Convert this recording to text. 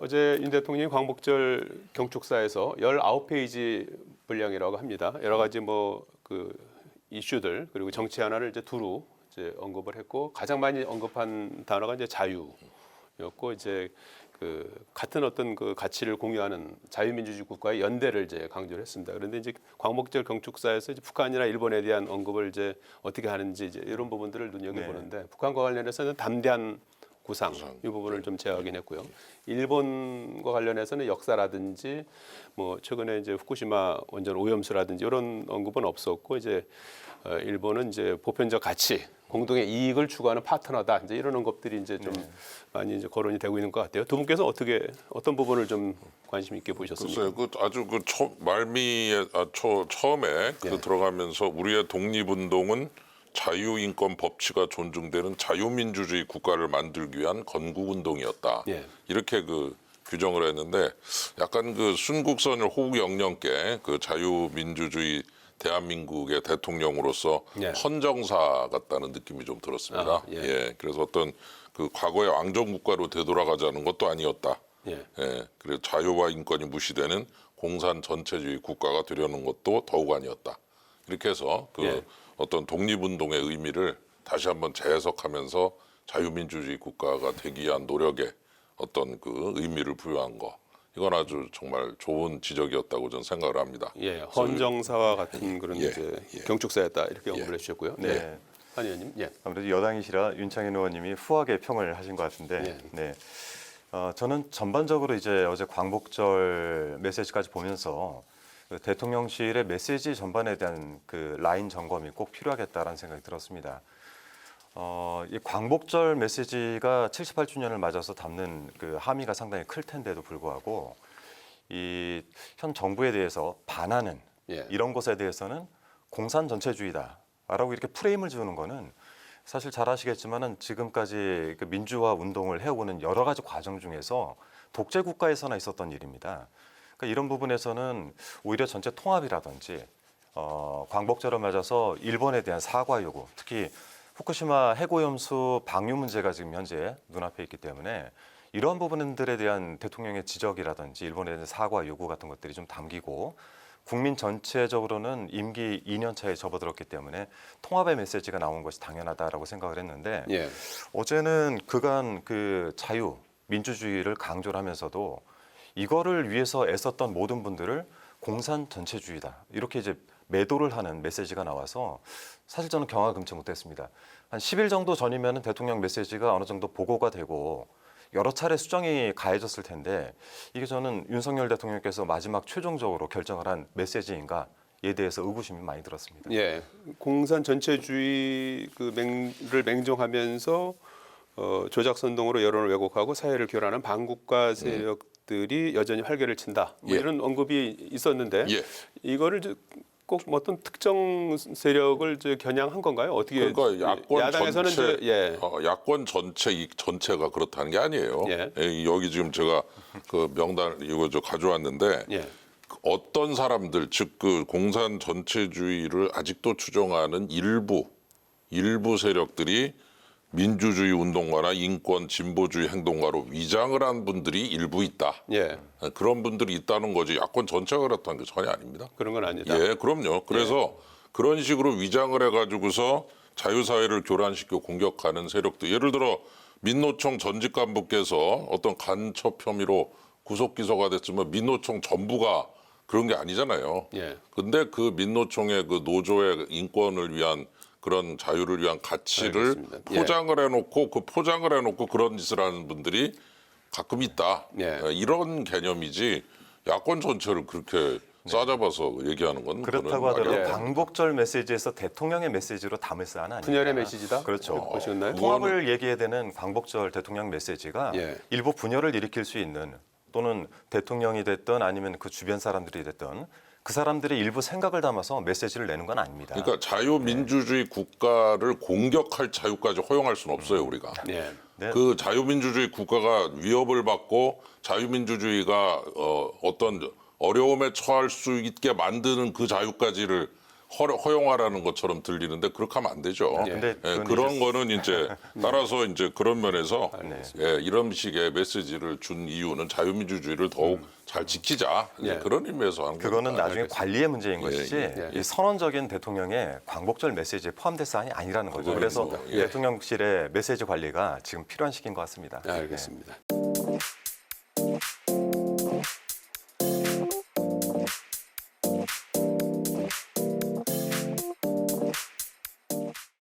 어제 윤 대통령이 광복절 경축사에서 19페이지 분량이라고 합니다. 여러 가지 그 이슈들 그리고 정치 하나를 이제 두루 이제 언급을 했고 가장 많이 언급한 단어가 이제 자유였고 이제 그 같은 어떤 그 가치를 공유하는 자유민주주의 국가의 연대를 이제 강조를 했습니다. 그런데 이제 광복절 경축사에서 이제 북한이나 일본에 대한 언급을 이제 어떻게 하는지 이제 이런 부분들을 눈여겨보는데 북한과 관련해서는 담대한 구상 이 부분을 좀 재확인했고요. 일본과 관련해서는 역사라든지 최근에 이제 후쿠시마 원전 오염수라든지 이런 언급은 없었고 이제 일본은 이제 보편적 가치, 공동의 이익을 추구하는 파트너다. 이제 이런 언급들이 이제 좀 많이 이제 거론이 되고 있는 것 같아요. 두 분께서 어떤 부분을 좀 관심 있게 보셨습니까? 글쎄요, 아주 말미에 처음에 들어가면서 우리의 독립운동은 자유인권 법치가 존중되는 자유민주주의 국가를 만들기 위한 건국운동이었다. 예. 이렇게 규정을 했는데 약간 순국선을 호국영령께 자유민주주의 대한민국의 대통령으로서 헌정사 같다는 느낌이 좀 들었습니다. 예. 그래서 어떤 과거의 왕정국가로 되돌아가자는 것도 아니었다. 그래서 자유와 인권이 무시되는 공산 전체주의 국가가 되려는 것도 더욱 아니었다. 이렇게 해서 어떤 독립운동의 의미를 다시 한번 재해석하면서 자유민주주의 국가가 되기 위한 노력에 어떤 의미를 부여한 거. 이건 아주 정말 좋은 지적이었다고 저는 생각을 합니다. 예, 헌정사와 같은 그런 이제 경축사였다 이렇게 언급을 해주셨고요. 네, 한 의원님. 예. 아무래도 여당이시라 윤창현 의원님이 후하게 평을 하신 것 같은데, 저는 전반적으로 이제 어제 광복절 메시지까지 보면서 대통령실의 메시지 전반에 대한 라인 점검이 꼭 필요하겠다라는 생각이 들었습니다. 이 광복절 메시지가 78주년을 맞아서 담는 함의가 상당히 클 텐데도 불구하고 이 현 정부에 대해서 반하는 이런 것에 대해서는 공산 전체주의다라고 이렇게 프레임을 지우는 거는 사실 잘 아시겠지만은 지금까지 민주화 운동을 해오는 여러 가지 과정 중에서 독재 국가에서나 있었던 일입니다. 그러니까 이런 부분에서는 오히려 전체 통합이라든지 광복절을 맞아서 일본에 대한 사과 요구, 특히 후쿠시마 핵오염수 방류 문제가 지금 현재 눈앞에 있기 때문에 이러한 부분들에 대한 대통령의 지적이라든지 일본에 대한 사과 요구 같은 것들이 좀 담기고 국민 전체적으로는 임기 2년 차에 접어들었기 때문에 통합의 메시지가 나온 것이 당연하다라고 생각을 했는데 어제는 그간 자유, 민주주의를 강조를 하면서도 이거를 위해서 애썼던 모든 분들을 공산 전체주의다. 이렇게 이제 매도를 하는 메시지가 나와서 사실 저는 경악금치 못했습니다. 한 10일 정도 전이면 대통령 메시지가 어느 정도 보고가 되고 여러 차례 수정이 가해졌을 텐데 이게 저는 윤석열 대통령께서 마지막 최종적으로 결정을 한 메시지인가에 대해서 의구심이 많이 들었습니다. 예, 공산 전체주의를 맹종하면서 조작 선동으로 여론을 왜곡하고 사회를 교란한 반국가 세력들이 여전히 활개를 친다. 이런 언급이 있었는데 이거를 꼭 어떤 특정 세력을 겨냥한 건가요? 어떻게? 그러니까 야당에서는 야권 전체가 그렇다는 게 아니에요. 여기 지금 제가 명단 이거 가져왔는데 어떤 사람들 즉 공산 전체주의를 아직도 추종하는 일부 세력들이 민주주의 운동가나 인권 진보주의 행동가로 위장을 한 분들이 일부 있다. 그런 분들이 있다는 거지 야권 전체가 그렇다는 게 전혀 아닙니다. 그런 건 아니다. 그럼요. 그래서 그런 식으로 위장을 해가지고서 자유사회를 교란시키고 공격하는 세력들. 예를 들어 민노총 전직 간부께서 어떤 간첩 혐의로 구속 기소가 됐지만 민노총 전부가 그런 게 아니잖아요. 근데 민노총의 노조의 인권을 위한 그런 자유를 위한 가치를 포장을 해놓고 그런 짓을 하는 분들이 가끔 있다. 이런 개념이지 야권 전체를 그렇게 싸잡아서 얘기하는 건 그렇다고 하더라도 광복절 메시지에서 대통령의 메시지로 담을 사안 아닙니다. 분열의 메시지다? 그렇죠. 보시나요? 통합을 얘기해야 되는 광복절 대통령 메시지가 일부 분열을 일으킬 수 있는 또는 대통령이 됐든 아니면 그 주변 사람들이 됐든 그 사람들의 일부 생각을 담아서 메시지를 내는 건 아닙니다. 그러니까 자유민주주의 국가를 공격할 자유까지 허용할 수는 없어요, 우리가. 그 자유민주주의 국가가 위협을 받고 자유민주주의가 어떤 어려움에 처할 수 있게 만드는 그 자유까지를 허용하라는 것처럼 들리는데 그렇게 하면 안 되죠. 근데 그건 그런 이제 거는 이제 따라서 이제 그런 면에서 네. 이런 식의 메시지를 준 이유는 자유민주주의를 더욱 잘 지키자 이제 그런 의미에서 하는 그거는 겁니다. 나중에 관리의 문제인 예, 것이지 예. 이 선언적인 대통령의 광복절 메시지에 포함될 사안이 아니라는 거죠. 그거는 그래서 뭐, 예. 대통령실의 메시지 관리가 지금 필요한 시기인 것 같습니다. 알겠습니다.